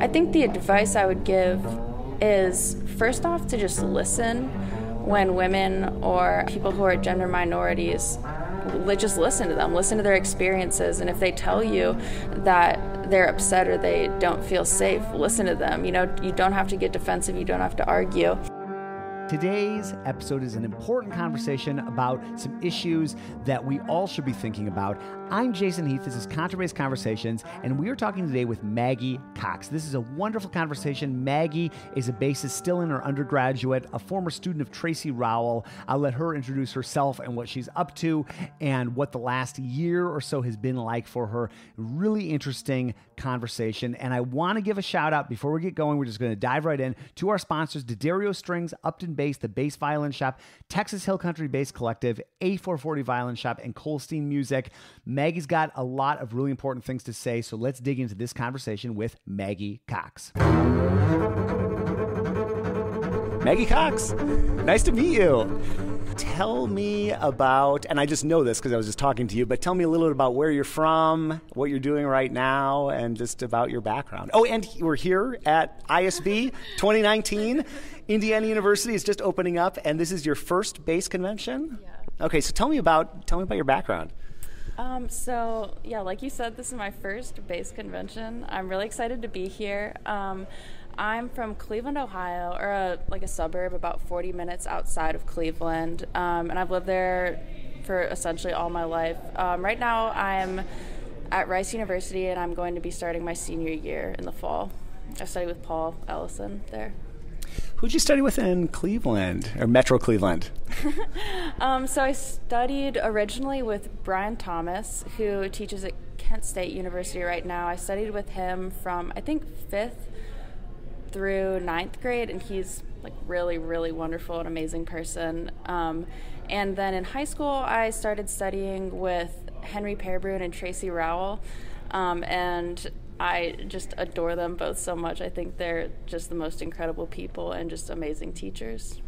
I think the advice I would give is, first off, to just listen when women or people who are gender minorities, just listen to them, listen to their experiences, and if they tell you that they're upset or they don't feel safe, listen to them. You know, you don't have to get defensive, you don't have to argue. Today's episode is an important conversation about some issues that we all should be thinking about. I'm Jason Heath. This is Contrabass Conversations, and we are talking today with Maggie Cox. This is a wonderful conversation. Maggie is a bassist still in her undergraduate, a former student of Tracy Rowell. I'll let her introduce herself and what she's up to and what the last year or so has been like for her. Really interesting conversation. And I want to give a shout out before we get going. We're just going to dive right in to our sponsors, D'Addario Strings, Upton Bass, the Bass Violin Shop, Texas Hill Country Bass Collective, A440 Violin Shop, and Colstein Music. Maggie's got a lot of really important things to say, so let's dig into this conversation with Maggie Cox. Maggie Cox, nice to meet you. Tell me about, and I just know this because I was just talking to you, but tell me a little bit about where you're from, what you're doing right now, and just about your background. Oh, and we're here at ISB 2019. Indiana University is just opening up, and this is your first bass convention? Yeah. Okay, so tell me about your background. So, like you said, this is my first bass convention. I'm really excited to be here. I'm from Cleveland, Ohio, or a suburb about 40 minutes outside of Cleveland, and I've lived there for essentially all my life. Right now I'm at Rice University, and I'm going to be starting my senior year in the fall. I study with Paul Ellison there. Who'd you study with in Cleveland, or Metro Cleveland? So I studied originally with Brian Thomas, who teaches at Kent State University right now. I studied with him from, I think, 5th through 9th grade, and he's really, really wonderful and amazing person. And then in high school, I started studying with Henry Pearbrun and Tracy Rowell, and I just adore them both so much. I think they're just the most incredible people and just amazing teachers.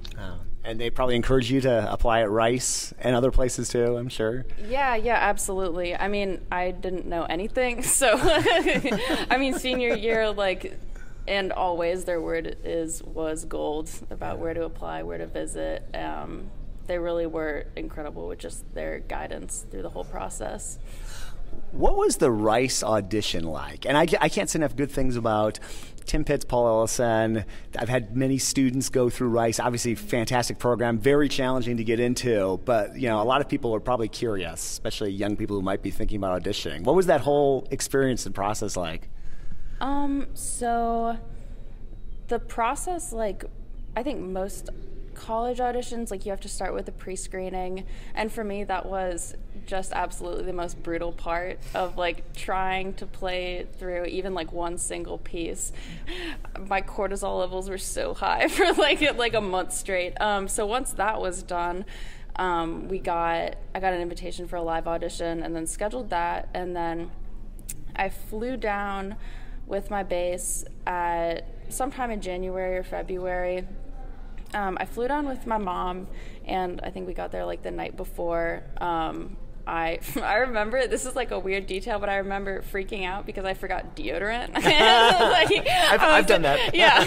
And they probably encourage you to apply at Rice and other places too, I'm sure. Yeah, absolutely. I mean, I didn't know anything, so I mean, senior year, and always their word was gold about where to apply, where to visit. They really were incredible with just their guidance through the whole process. What was the Rice audition like? And I can't say enough good things about Tim Pitts, Paul Ellison. I've had many students go through Rice. Obviously, fantastic program, very challenging to get into. But, a lot of people are probably curious, especially young people who might be thinking about auditioning. What was that whole experience and process like? So the process, I think most college auditions, you have to start with a pre-screening, and for me that was just absolutely the most brutal part of trying to play through even one single piece. My cortisol levels were so high for a month straight. So once that was done, I got an invitation for a live audition and then scheduled that, and then I flew down with my bass at sometime in January or February. I flew down with my mom, and I think we got there the night before. I remember, this is a weird detail, but I remember freaking out because I forgot deodorant. I've done that. Yeah.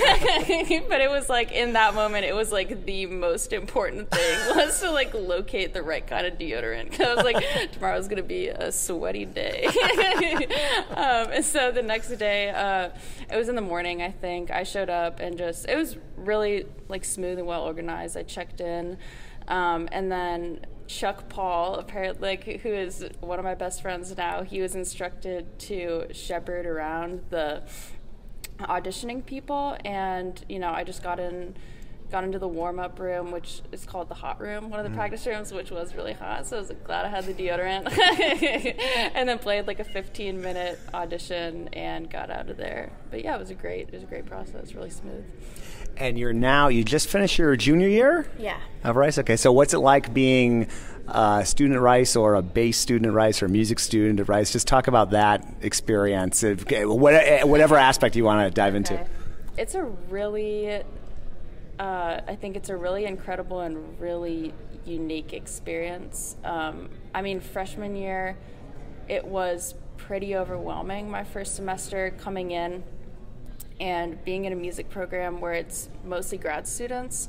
But it was in that moment, it was the most important thing was to locate the right kind of deodorant. Because I was tomorrow's going to be a sweaty day. And so the next day, it was in the morning, I think. I showed up and it was really smooth and well organized. I checked in, and then Chuck Paul, apparently, who is one of my best friends now, he was instructed to shepherd around the auditioning people, and I just got into the warm-up room, which is called the hot room, one of the practice rooms, which was really hot, so I was glad I had the deodorant. And then played a 15-minute audition and got out of there. But yeah, it was a great process, really smooth. And you just finished your junior year? Yeah. Of Rice? Okay, so what's it like being a student at Rice, or a bass student at Rice, or a music student at Rice? Just talk about that experience, whatever aspect you want to dive into. It's a really, I think it's a really incredible and really unique experience. Freshman year, it was pretty overwhelming my first semester coming in. and being in a music program where it's mostly grad students,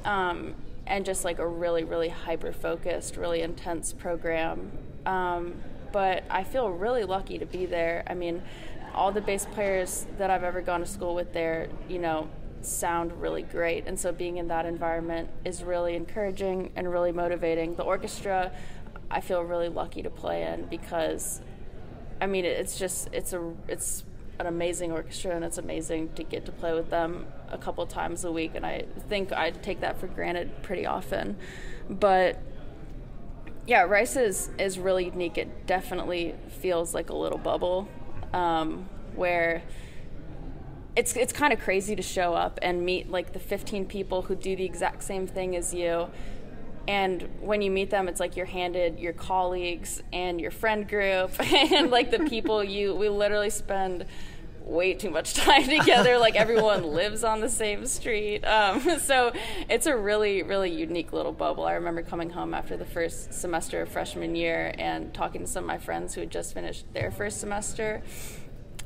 and just like a really, really hyper-focused, really intense program. But I feel really lucky to be there. I mean, all the bass players that I've ever gone to school with there, sound really great. And so being in that environment is really encouraging and really motivating. The orchestra, I feel really lucky to play in because, I mean, it's an amazing orchestra, and it's amazing to get to play with them a couple times a week, and I think I take that for granted pretty often. But yeah, Rice is really unique. It definitely feels like a little bubble, where it's kind of crazy to show up and meet like the 15 people who do the exact same thing as you. And when you meet them, it's like you're handed your colleagues and your friend group and like the people we literally spend way too much time together. Like everyone lives on the same street. So it's a really, really unique little bubble. I remember coming home after the first semester of freshman year and talking to some of my friends who had just finished their first semester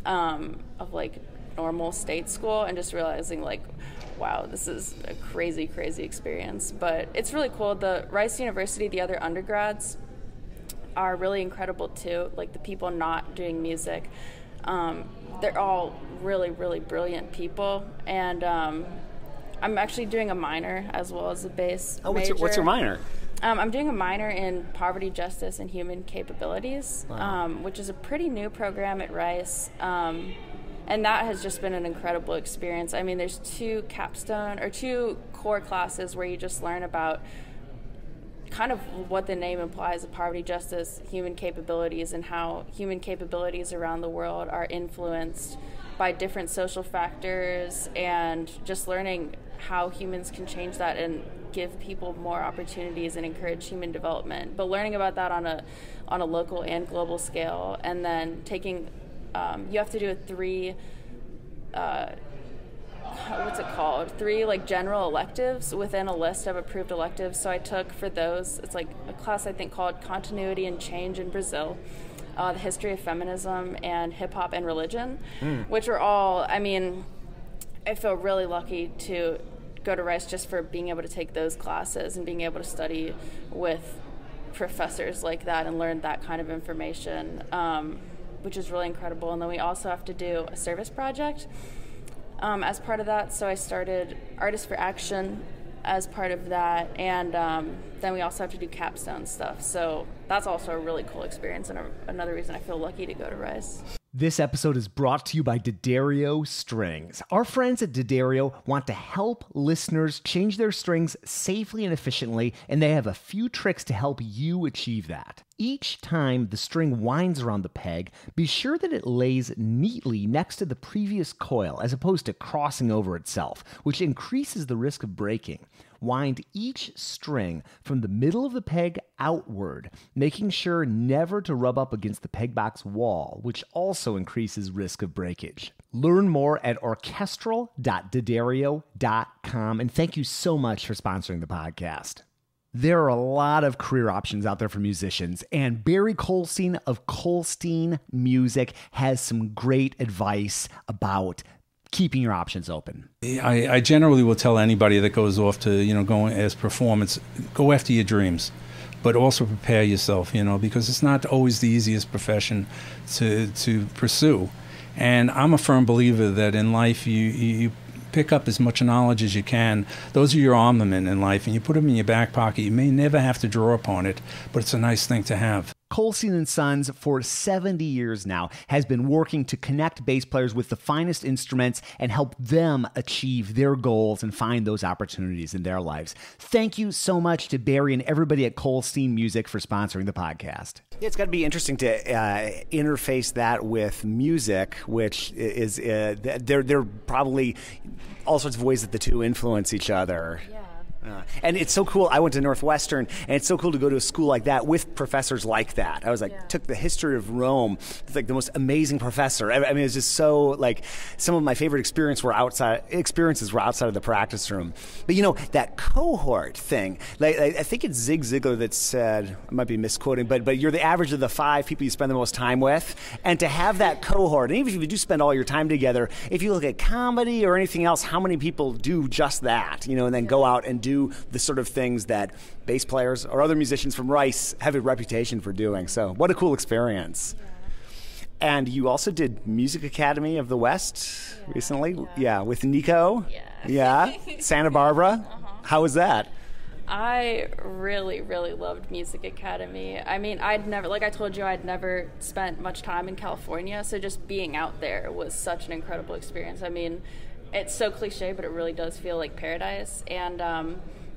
of like normal state school, and just realizing like, wow, this is a crazy, crazy experience. But it's really cool. The Rice University, the other undergrads are really incredible too. Like the people not doing music, they're all really, really brilliant people. And I'm actually doing a minor as well as a bass major. What's your minor? I'm doing a minor in poverty justice and human capabilities, wow. Which is a pretty new program at Rice. And that has just been an incredible experience. I mean, there's two core classes where you just learn about kind of what the name implies of poverty justice, human capabilities, and how human capabilities around the world are influenced by different social factors, and just learning how humans can change that and give people more opportunities and encourage human development. But learning about that on a local and global scale, and then taking you have to do three like general electives within a list of approved electives. So I took for those, it's like a class I think called Continuity and Change in Brazil, the history of feminism, and hip hop and religion, which are all, I mean, I feel really lucky to go to Rice just for being able to take those classes and being able to study with professors like that and learn that kind of information, which is really incredible. And then we also have to do a service project as part of that. So I started Artists for Action as part of that, and then we also have to do capstone stuff. So that's also a really cool experience, and another reason I feel lucky to go to Rice. This episode is brought to you by D'Addario Strings. Our friends at D'Addario want to help listeners change their strings safely and efficiently, and they have a few tricks to help you achieve that. Each time the string winds around the peg, be sure that it lays neatly next to the previous coil as opposed to crossing over itself, which increases the risk of breaking. Wind each string from the middle of the peg outward, making sure never to rub up against the peg box wall, which also increases risk of breakage. Learn more at orchestral.daddario.com, and thank you so much for sponsoring the podcast. There are a lot of career options out there for musicians, and Barry Kolstein of Kolstein Music has some great advice about keeping your options open. I generally will tell anybody that goes off to, going as performance, go after your dreams, but also prepare yourself, because it's not always the easiest profession to pursue. And I'm a firm believer that in life you pick up as much knowledge as you can. Those are your armament in life, and you put them in your back pocket. You may never have to draw upon it, but it's a nice thing to have. Kolstein & Sons, for 70 years now, has been working to connect bass players with the finest instruments and help them achieve their goals and find those opportunities in their lives. Thank you so much to Barry and everybody at Kolstein Music for sponsoring the podcast. It's got to be interesting to interface that with music, which is, there are probably all sorts of ways that the two influence each other. Yeah. And it's so cool. I went to Northwestern, and it's so cool to go to a school like that with professors like that. I was like, took the history of Rome. It's like the most amazing professor. I mean, it's just so like some of my favorite experiences were outside of the practice room. But that cohort thing. Like I think it's Zig Ziglar that said, I might be misquoting, but you're the average of the 5 people you spend the most time with, and to have that cohort. And even if you do spend all your time together, if you look at comedy or anything else, how many people do just that? And then go out and do the sort of things that bass players or other musicians from Rice have a reputation for doing. So what a cool experience. Yeah. And you also did Music Academy of the West recently. Yeah, with Nico. Yeah. Santa Barbara. How was that? I really, really loved Music Academy. I mean, like I told you, I'd never spent much time in California, so just being out there was such an incredible experience. I mean, it's so cliche, but it really does feel like paradise. And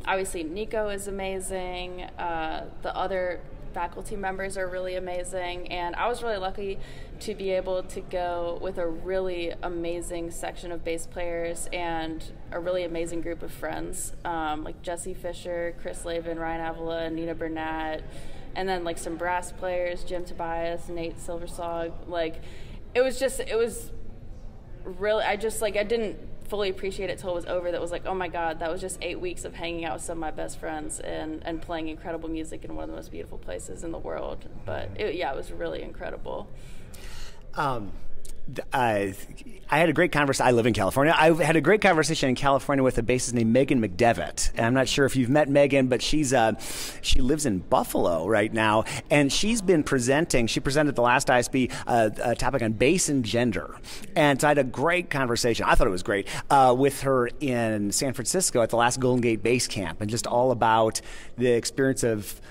obviously Nico is amazing. The other faculty members are really amazing. And I was really lucky to be able to go with a really amazing section of bass players and a really amazing group of friends, like Jesse Fisher, Chris Lavin, Ryan Avila, Nina Burnett, and then like some brass players, Jim Tobias, Nate Silversog. Like, it was really, I didn't fully appreciate it till it was over. That was like, oh my God, that was just 8 weeks of hanging out with some of my best friends and playing incredible music in one of the most beautiful places in the world. But it was really incredible. I had a great conversation. I live in California. I had a great conversation in California with a bassist named Megan McDevitt. And I'm not sure if you've met Megan, but she lives in Buffalo right now, and she's been presenting. She presented the last ISB a topic on bass and gender, and so I had a great conversation. I thought it was great with her in San Francisco at the last Golden Gate Bass Camp, and just all about the experience of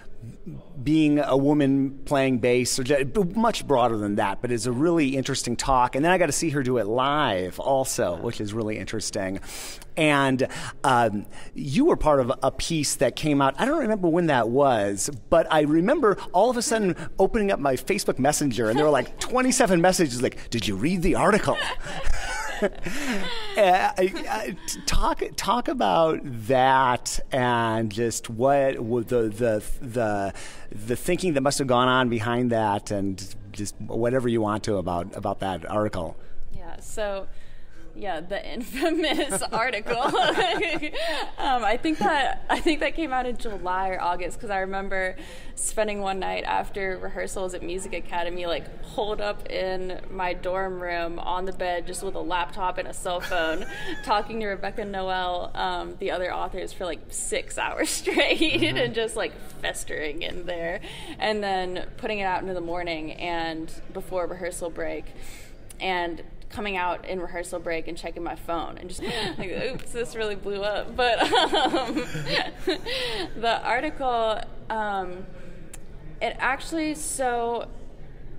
being a woman playing bass, or much broader than that, but it's a really interesting talk. And then I got to see her do it live also, which is really interesting. And you were part of a piece that came out, I don't remember when that was, but I remember all of a sudden opening up my Facebook Messenger, and there were like 27 messages like, did you read the article? Talk about that, and just what the thinking that must have gone on behind that, and just whatever you want to about that article. Yeah. So. Yeah, the infamous article. I think that came out in July or August, because I remember spending one night after rehearsals at Music Academy, like holed up in my dorm room on the bed, just with a laptop and a cell phone, talking to Rebecca Noel, the other authors, for like 6 hours straight, and just like festering in there, and then putting it out into the morning and before rehearsal break, and coming out in rehearsal break and checking my phone and just like, oops, this really blew up. But the article, it actually, so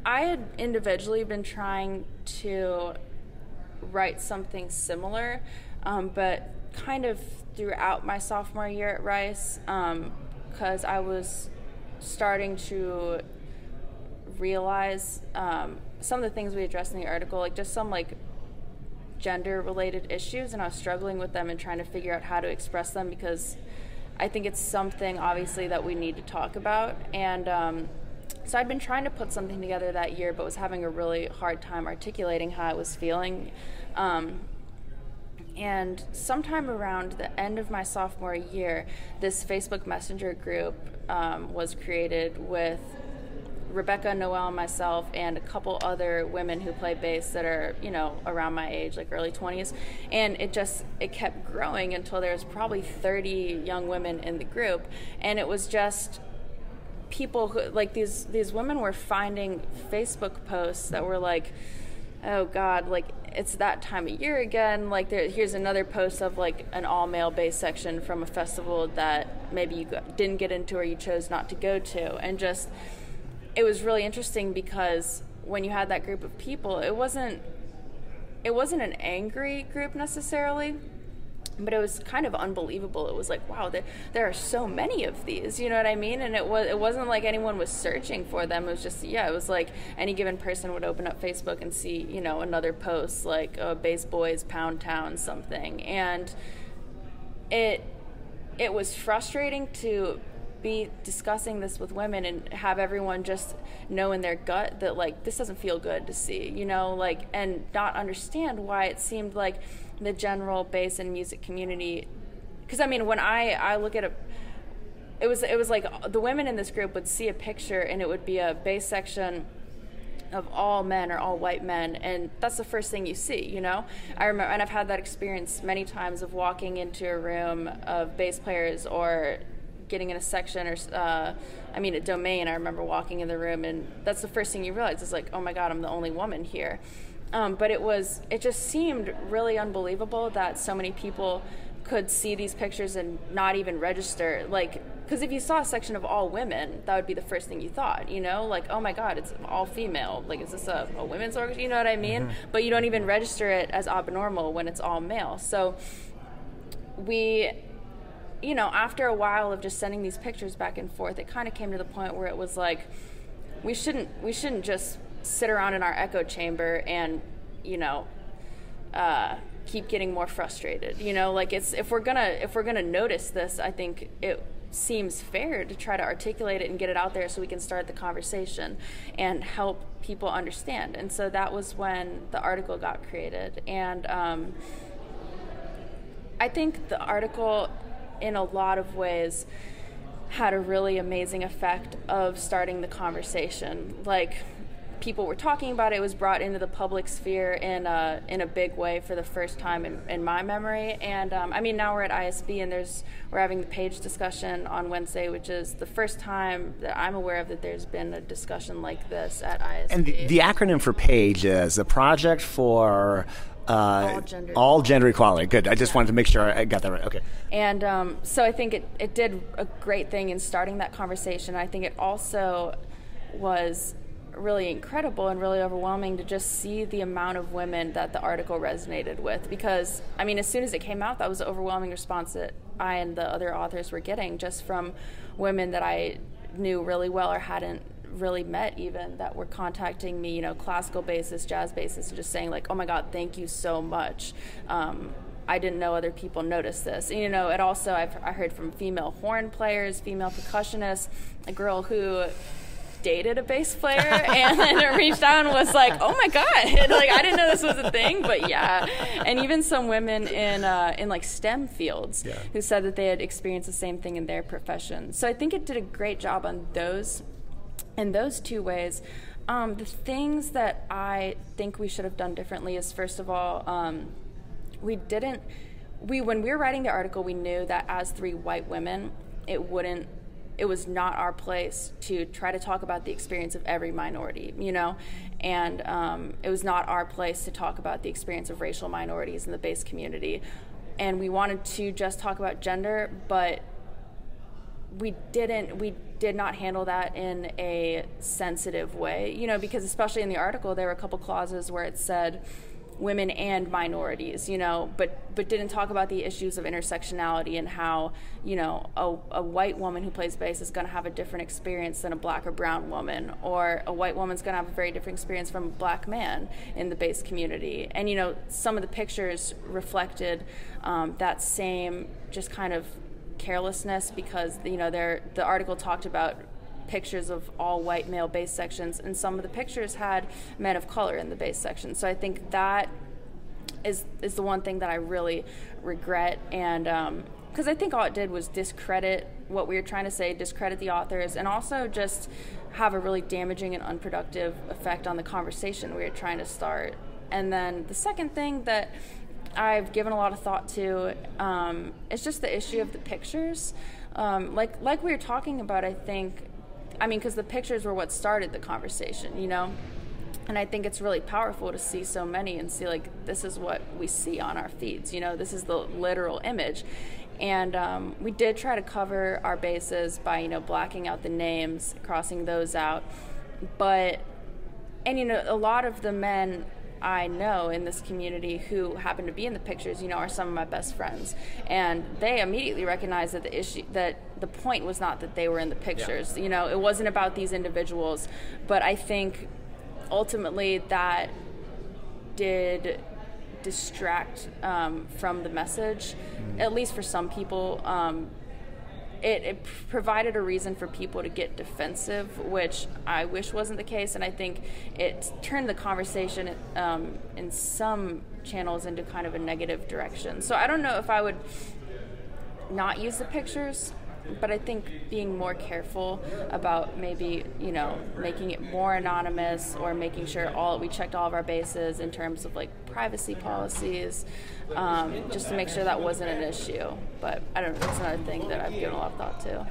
I had individually been trying to write something similar, but kind of throughout my sophomore year at Rice, because I was starting to realize some of the things we addressed in the article, like just some like gender-related issues, and I was struggling with them and trying to figure out how to express them, because I think it's something obviously that we need to talk about. And so I'd been trying to put something together that year, but was having a really hard time articulating how I was feeling. And sometime around the end of my sophomore year, this Facebook Messenger group was created with Rebecca, Noel, and myself, and a couple other women who play bass that are, around my age, like early 20s. And it kept growing until there was probably 30 young women in the group. And it was just people who, like, these women were finding Facebook posts that were like, oh God, like, it's that time of year again. Like, here's another post of like an all-male bass section from a festival that maybe you didn't get into or you chose not to go to. And just, it was really interesting, because when you had that group of people, it wasn't an angry group necessarily, but it was kind of unbelievable. It was like, wow, there are so many of these, you know what I mean? And it wasn't like anyone was searching for them. It was just, it was like any given person would open up Facebook and see, another post like Bass Boys, Pound Town, something. And it it was frustrating to be discussing this with women and have everyone just know in their gut that like this doesn't feel good to see, you know, like, and not understand why it seemed like the general bass and music community, because I mean when I look at it was like the women in this group would see a picture and it would be a bass section of all men or all white men, and that's the first thing you see, you know. I remember, and I've had that experience many times of walking into a room of bass players or getting in a section or a domain. I remember walking in the room and that's the first thing you realize is like, oh my God, I'm the only woman here. But it just seemed really unbelievable that so many people could see these pictures and not even register, like, because if you saw a section of all women, that would be the first thing you thought, you know, like, oh my God, it's all female, like, is this a women's orchestra, you know what I mean? Mm-hmm. But you don't even register it as abnormal when it's all male. So we, you know, after a while of just sending these pictures back and forth, it kind of came to the point where it was like, we shouldn't just sit around in our echo chamber and, you know, keep getting more frustrated, you know, like if we're gonna notice this, I think it seems fair to try to articulate it and get it out there so we can start the conversation and help people understand. And so that was when the article got created. And I think the article in a lot of ways had a really amazing effect of starting the conversation. Like, people were talking about it. It was brought into the public sphere in a big way for the first time in my memory. And I mean, now we're at ISB and we're having the page discussion on Wednesday, which is the first time that I'm aware of that there's been a discussion like this at ISB. And the acronym for PAGE is a project for all gender equality. Good. I just wanted to make sure I got that right. Okay. And so I think it did a great thing in starting that conversation. I think it also was really incredible and really overwhelming to just see the amount of women that the article resonated with, because I mean, as soon as it came out, that was the overwhelming response that I and the other authors were getting, just from women that I knew really well or hadn't really met even, that were contacting me, you know, classical bassists, jazz bassists, and just saying like, oh my God, thank you so much. I didn't know other people noticed this. And, you know, it also, I heard from female horn players, female percussionists, a girl who dated a bass player and then reached out and was like, oh my God, like I didn't know this was a thing, but yeah. And even some women in like STEM fields who said that they had experienced the same thing in their profession. So I think it did a great job on those two ways. The things that I think we should have done differently is, first of all, when we were writing the article, we knew that as 3 white women, it was not our place to try to talk about the experience of every minority, you know, and it was not our place to talk about the experience of racial minorities in the bass community. And we wanted to just talk about gender, but we did not handle that in a sensitive way, you know, because especially in the article, there were a couple clauses where it said women and minorities, you know, but didn't talk about the issues of intersectionality and how, you know, a white woman who plays bass is going to have a different experience than a black or brown woman, or a white woman's going to have a very different experience from a black man in the bass community. And, you know, some of the pictures reflected that same just kind of carelessness, because, you know, the article talked about pictures of all white male bass sections, and some of the pictures had men of color in the bass section. So I think that is the one thing that I really regret, and because I think all it did was discredit what we were trying to say, discredit the authors, and also just have a really damaging and unproductive effect on the conversation we were trying to start. And then the second thing that I've given a lot of thought to is just the issue of the pictures. Like we were talking about, I mean, because the pictures were what started the conversation, you know? And I think it's really powerful to see so many and see, like, this is what we see on our feeds, you know? This is the literal image. And we did try to cover our bases by, you know, blacking out the names, crossing those out. And, you know, a lot of the men I know in this community who happen to be in the pictures, you know, are some of my best friends, and they immediately recognized that the point was not that they were in the pictures. Yeah. You know, it wasn't about these individuals, but I think ultimately that did distract from the message, at least for some people, it provided a reason for people to get defensive, which I wish wasn't the case, and I think it turned the conversation in some channels into kind of a negative direction. So I don't know if I would not use the pictures, but I think being more careful about maybe, making it more anonymous, or making sure we checked all of our bases in terms of like privacy policies, just to make sure that wasn't an issue. But I don't know, that's another thing that I've given a lot of thought to.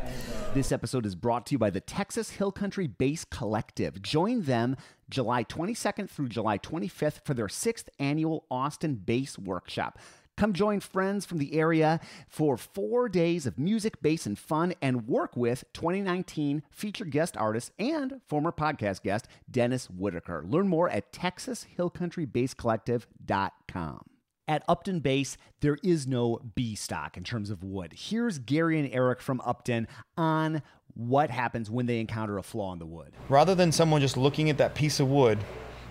This episode is brought to you by the Texas Hill Country Bass Collective. Join them July 22nd through July 25th for their 6th annual Austin Bass Workshop. Come join friends from the area for 4 days of music, bass, and fun, and work with 2019 featured guest artist and former podcast guest Dennis Whitaker. Learn more at TexasHillCountryBassCollective.com. At Upton Bass, there is no B stock in terms of wood. Here's Gary and Eric from Upton on what happens when they encounter a flaw in the wood. Rather than someone just looking at that piece of wood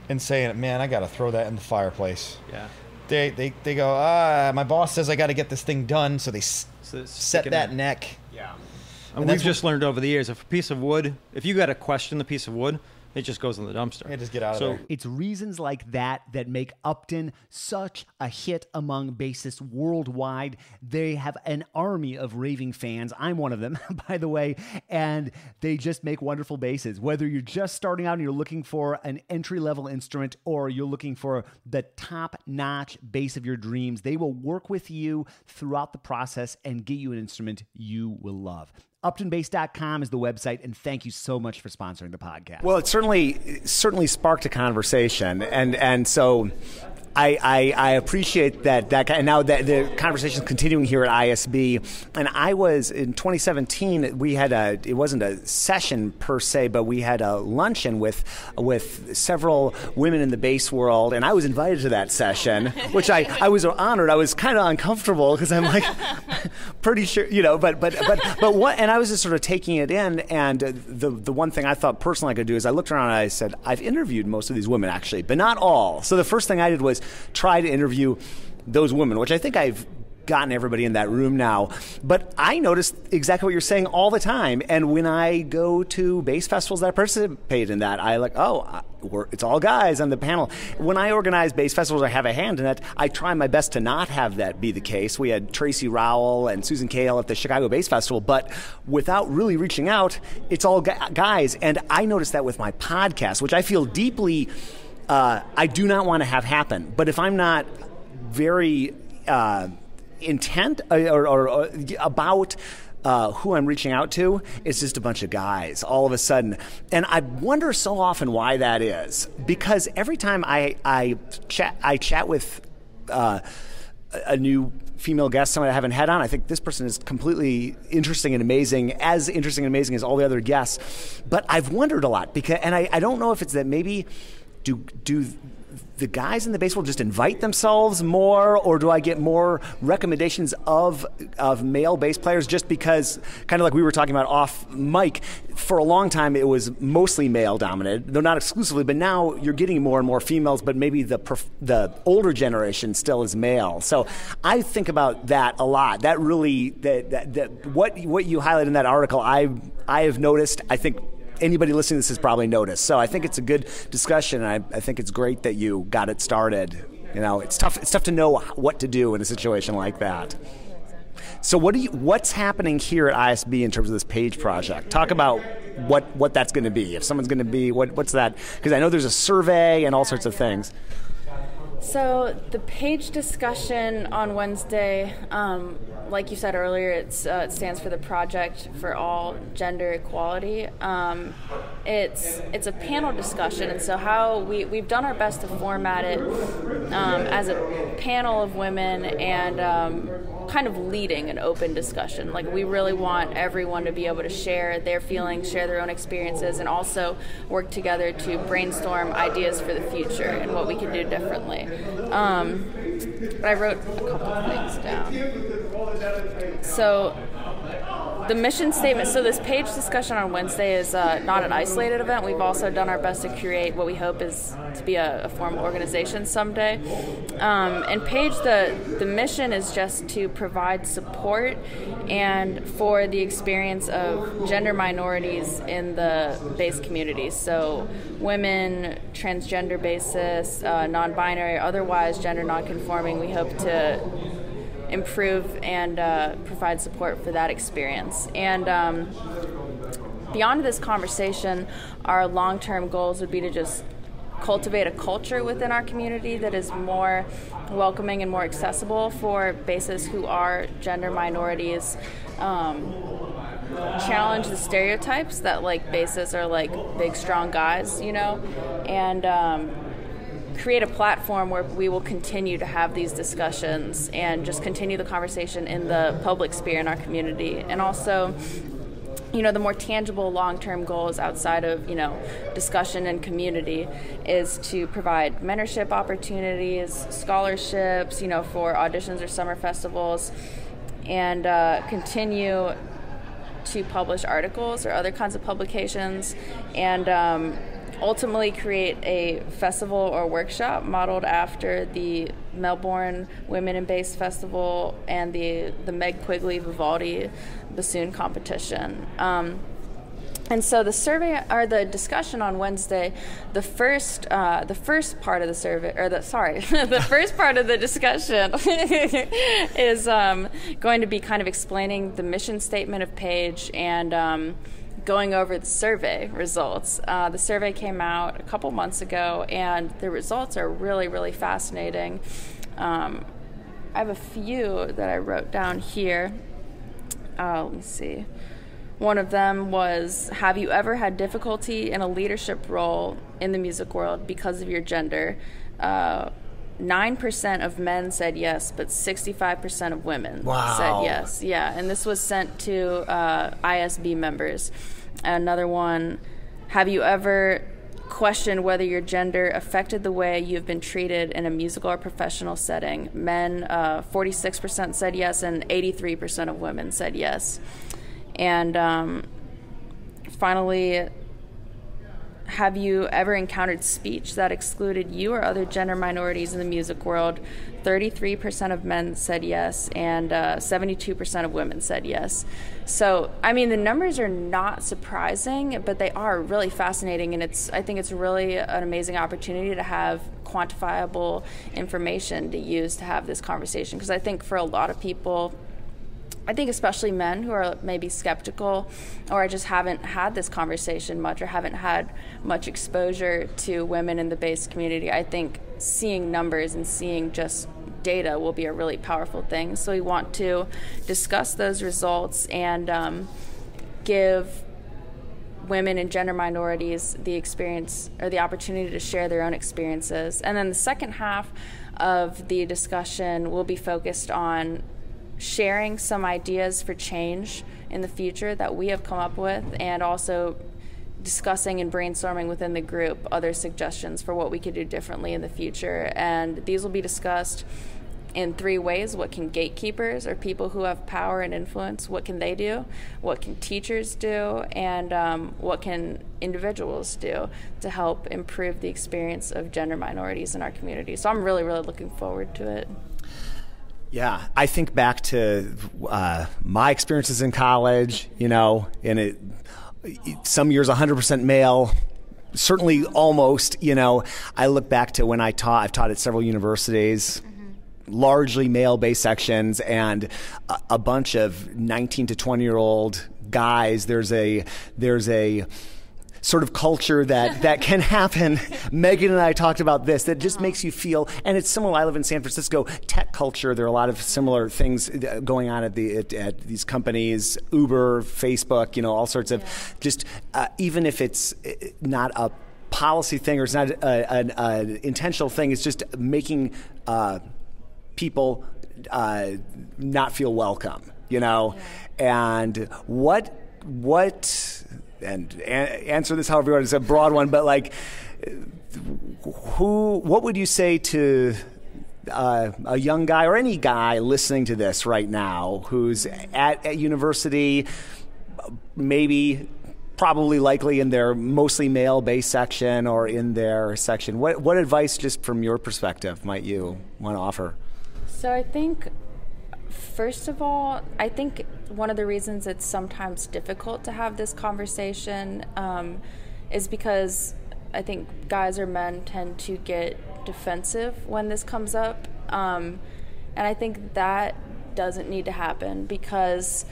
and saying, man, I got to throw that in the fireplace. Yeah. They go, my boss says I got to get this thing done, so they set that neck. Yeah. And we've just learned over the years, if you got to question the piece of wood, it just goes in the dumpster. Yeah, just get out of there. It's reasons like that make Upton such a hit among bassists worldwide. They have an army of raving fans. I'm one of them, by the way, and they just make wonderful basses. Whether you're just starting out and you're looking for an entry-level instrument, or you're looking for the top-notch bass of your dreams, they will work with you throughout the process and get you an instrument you will love. UptonBass.com is the website, and thank you so much for sponsoring the podcast. Well, it certainly sparked a conversation, and so I appreciate that and now that the conversation is continuing here at ISB. And I was in 2017. We had it wasn't a session per se, but we had a luncheon with several women in the bass world, and I was invited to that session, which I was honored. I was kind of uncomfortable because I'm like pretty sure, but what? And I was just sort of taking it in, and the one thing I thought personally I could do is I looked around and I said, I've interviewed most of these women actually, but not all. So the first thing I did was try to interview those women, which I think I've gotten everybody in that room now. But I noticed exactly what you're saying all the time. And when I go to bass festivals that I participate in that, it's all guys on the panel. When I organize bass festivals, I have a hand in it. I try my best to not have that be the case. We had Tracy Rowell and Susan Cahill at the Chicago Bass Festival, but without really reaching out, it's all guys. And I noticed that with my podcast, which I feel deeply I do not want to have happen. But if I'm not very intent or about who I'm reaching out to, it's just a bunch of guys all of a sudden. And I wonder so often why that is. Because every time I chat with a new female guest, someone I haven't had on, I think this person is completely interesting and amazing as all the other guests. But I've wondered a lot, and I don't know if it's that maybe do the guys in the bass world just invite themselves more, or do I get more recommendations of male bass players just because, kind of like we were talking about off mic, for a long time it was mostly male dominated, though not exclusively, but now you're getting more and more females, but maybe the older generation still is male. So I think about that a lot. That really, what you highlight in that article, I have noticed, I think anybody listening to this has probably noticed. So I think it's a good discussion. I think it's great that you got it started. It's tough to know what to do in a situation like that. So what's happening here at ISB in terms of this page project? Talk about what that's going to be. If someone's going to be, what's that? Because I know there's a survey and all sorts of things. So the page discussion on Wednesday, like you said earlier, it stands for the Project for All Gender Equality. It's a panel discussion, and so how we've done our best to format it as a panel of women and kind of leading an open discussion. Like, we really want everyone to be able to share their feelings, share their own experiences, and also work together to brainstorm ideas for the future and what we can do differently. But I wrote a couple of things down. So the mission statement, so this page discussion on Wednesday is not an isolated event. We've also done our best to create what we hope is to be a formal organization someday. And page, the mission is just to provide support and for the experience of gender minorities in the bass community. So women, transgender bassists, non-binary, otherwise gender non-conforming, we hope to improve and provide support for that experience. And beyond this conversation, our long-term goals would be to just cultivate a culture within our community that is more welcoming and more accessible for bassists who are gender minorities. Challenge the stereotypes that like bassists are like big strong guys, and create a platform where we will continue to have these discussions and just continue the conversation in the public sphere in our community. And also, the more tangible long-term goals outside of, discussion and community is to provide mentorship opportunities, scholarships, for auditions or summer festivals, and continue to publish articles or other kinds of publications, and ultimately create a festival or workshop modeled after the Melbourne Women in Bass Festival and the Meg Quigley Vivaldi bassoon competition. And so the survey or the discussion on Wednesday, the first part of the survey, the first part of the discussion is going to be kind of explaining the mission statement of Page and going over the survey results. The survey came out a couple months ago, and the results are really, really fascinating. I have a few that I wrote down here. Let me see. One of them was, have you ever had difficulty in a leadership role in the music world because of your gender? 9% of men said yes, but 65% of women said yes. Yeah, and this was sent to ISB members. Another one, have you ever questioned whether your gender affected the way you've been treated in a musical or professional setting? Men, 46% said yes, and 83% of women said yes. And finally, have you ever encountered speech that excluded you or other gender minorities in the music world? 33% of men said yes, and 72% of women said yes. So, I mean, the numbers are not surprising, but they are really fascinating, and I think it's really an amazing opportunity to have quantifiable information to use to have this conversation, because I think for a lot of people, I think especially men who are maybe skeptical or just haven't had this conversation much or haven't had much exposure to women in the bass community, I think seeing numbers and seeing just data will be a really powerful thing. So we want to discuss those results and give women and gender minorities the experience or the opportunity to share their own experiences. And then the second half of the discussion will be focused on sharing some ideas for change in the future that we have come up with, and also discussing and brainstorming within the group other suggestions for what we could do differently in the future. And these will be discussed in three ways. What can gatekeepers or people who have power and influence, what can they do? What can teachers do? And what can individuals do to help improve the experience of gender minorities in our community? So I'm really, really looking forward to it. Yeah, I think back to my experiences in college, and some years 100% male, certainly almost, I look back to when I've taught at several universities, largely male-based sections, and a bunch of 19 to 20-year-old guys. There's a sort of culture that can happen. Megan and I talked about this, that just makes you feel, and it's similar. I live in San Francisco, tech culture. There are a lot of similar things going on at these companies, Uber, Facebook, all sorts of just, even if it's not a policy thing or it's not an intentional thing, it's just making people not feel welcome, and what and answer this however you want. It's a broad one, but what would you say to a young guy or any guy listening to this right now who's at university, maybe probably likely in their mostly male-based section or in their section, what advice, just from your perspective, might you want to offer? So I think, first of all, I think one of the reasons it's sometimes difficult to have this conversation is because I think guys or men tend to get defensive when this comes up. And I think that doesn't need to happen, because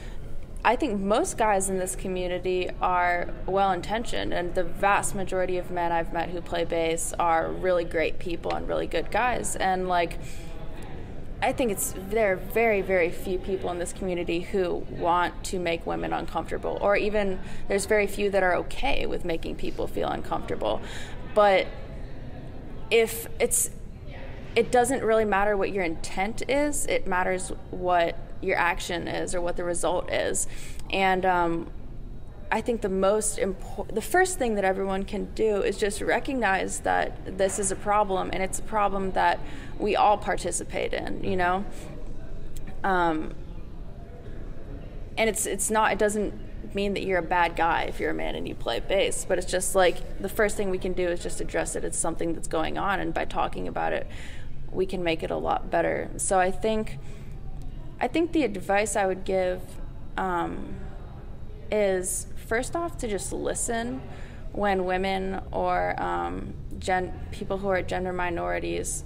I think most guys in this community are well-intentioned, and the vast majority of men I've met who play bass are really great people and really good guys. And like, I think there are very, very few people in this community who want to make women uncomfortable, or even there's very few that are okay with making people feel uncomfortable. But it doesn't really matter what your intent is, it matters what your action is or what the result is. And I think the first thing that everyone can do is just recognize that this is a problem, and it's a problem that we all participate in, you know? And it doesn't mean that you're a bad guy if you're a man and you play bass, but it's just like the first thing we can do is just address it as something that's going on, and by talking about it, we can make it a lot better. So I think the advice I would give is, first off, to just listen when women or people who are gender minorities,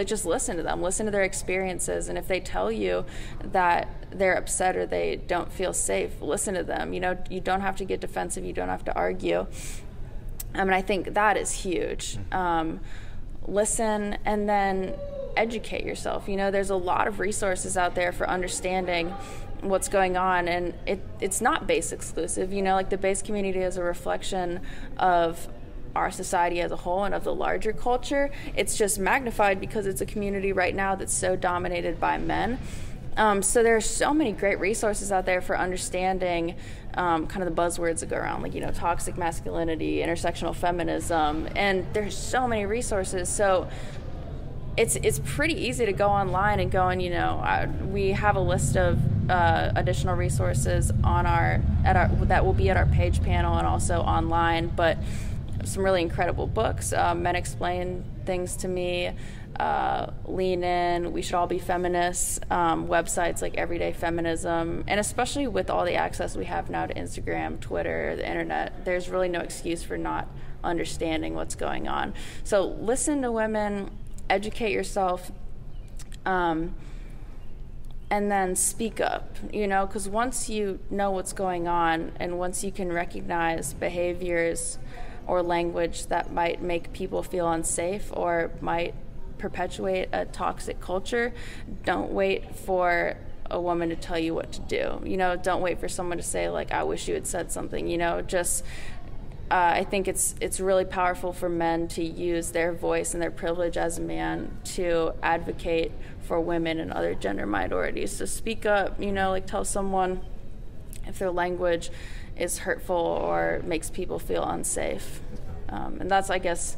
just listen to them, listen to their experiences, and if they tell you that they're upset or they don't feel safe, listen to them. You know, you don't have to get defensive, you don't have to argue. I mean, I think that is huge. Listen, and then educate yourself. You know, there's a lot of resources out there for understanding what's going on, and it's not bass exclusive. You know, like, the bass community is a reflection of our society as a whole and of the larger culture. It's just magnified because it's a community right now that's so dominated by men. So there are so many great resources out there for understanding kind of the buzzwords that go around, like, you know, toxic masculinity, intersectional feminism, and there's so many resources. So it's pretty easy to go online and go, and, you know, we have a list of additional resources that will be at our page panel and also online, but some really incredible books. Men Explain Things to Me, Lean In, We Should All Be Feminists, websites like Everyday Feminism, and especially with all the access we have now to Instagram, Twitter, the internet, there's really no excuse for not understanding what's going on. So listen to women, educate yourself, and then speak up, you know, because once you know what's going on and once you can recognize behaviors or language that might make people feel unsafe or might perpetuate a toxic culture, don't wait for a woman to tell you what to do. You know, don't wait for someone to say, like, I wish you had said something. You know, just I think it's really powerful for men to use their voice and their privilege as a man to advocate for women and other gender minorities. So speak up, you know, like, tell someone if their language is hurtful or makes people feel unsafe. And that's, I guess,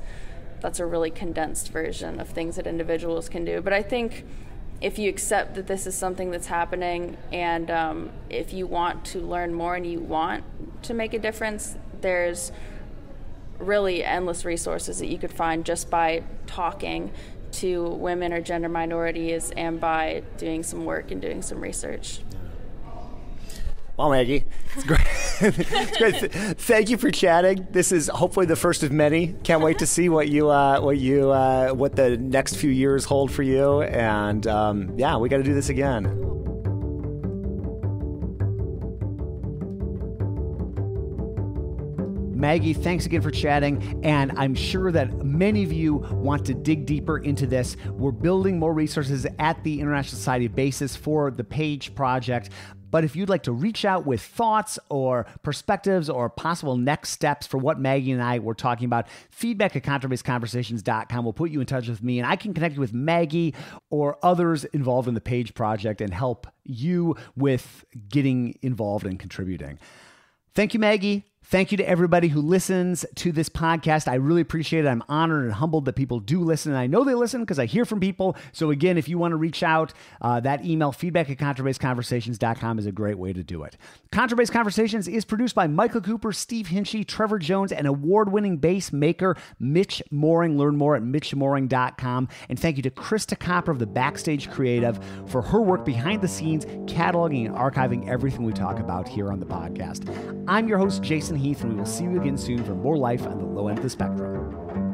that's a really condensed version of things that individuals can do. But I think if you accept that this is something that's happening, and if you want to learn more and you want to make a difference, there's really endless resources that you could find just by talking to women or gender minorities and by doing some work and doing some research. Well, Maggie, it's great. It's great. Thank you for chatting. This is hopefully the first of many. Can't wait to see what the next few years hold for you. And yeah, we got to do this again. Maggie, thanks again for chatting, and I'm sure that many of you want to dig deeper into this. We're building more resources at the International Society of Bassists for the Page Project. But if you'd like to reach out with thoughts or perspectives or possible next steps for what Maggie and I were talking about, feedback@contrabassconversations.com will put you in touch with me, and I can connect you with Maggie or others involved in the Page Project and help you with getting involved and contributing. Thank you, Maggie. Thank you to everybody who listens to this podcast. I really appreciate it. I'm honored and humbled that people do listen. And I know they listen because I hear from people. So again, if you want to reach out, that email, feedback@contrabassconversations.com, is a great way to do it. Contrabass Conversations is produced by Michael Cooper, Steve Hinchy, Trevor Jones, and award-winning bass maker Mitch Mooring. Learn more at mitchmooring.com. And thank you to Krista Copper of the Backstage Creative for her work behind the scenes, cataloging and archiving everything we talk about here on the podcast. I'm your host, Jason Heath, and we will see you again soon for more life on the low end of the spectrum.